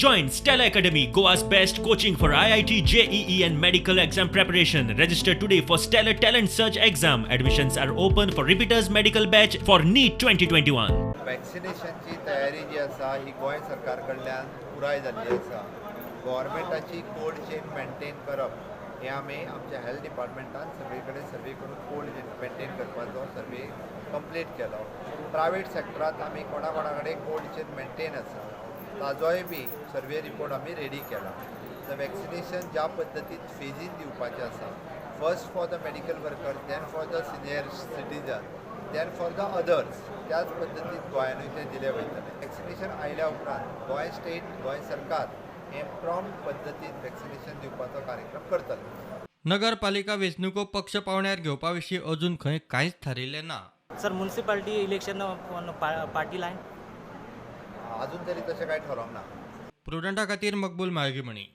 Join Stella Academy, Goa's best coaching for IIT, JEE and medical exam preparation. Register today for Stellar Talent Search exam. Admissions are open for repeaters medical batch for NEET 2021. वॅक्सिनेशनची तयारी जी आसा ही गोंय सरकार कडल्यान पुराय जाल्ली आसा. गव्हर्मेंटाची cold chain maintain करप हे आमी आमच्या हेल्थ डिपार्टमेंटान सगळे कडेन सर्वे करून कोल्ड चेन मेंटेन करपाचो सर्वे कंप्लीट केलो. प्रायवेट सेक्टरांत आमी कोणा कडेन कोल्ड चेन मेंटेन आसा ताजोय बी सर्वे रिपोर्ट आमी रेडी केला. द वॅक्सिनेशन ज्या पद्दतीन फेजीन दिवपाचें आसा, first for the medical worker, then for the senior citizen, then for the others, त्याच पद्दतीन गोंयानूय तें दिलें वयतलें. वॅक्सिनेशन आयल्या उपरांत गोंय स्टेट, गोंय सरकार हे प्रॉम्प्ट पद्दतीन वॅक्सिनेशन दिवपाचो कार्यक्रम करतले. नगरपालिका वेंचणुको पक्ष पावण्यार घेवपा विशीं अजून खंय कांयच थारिल्लें ना. Sir, municipality election party line अजून तरी तशें कांय ठरोंक ना. प्रुडंटा खातीर मकबूल माळगीमणी.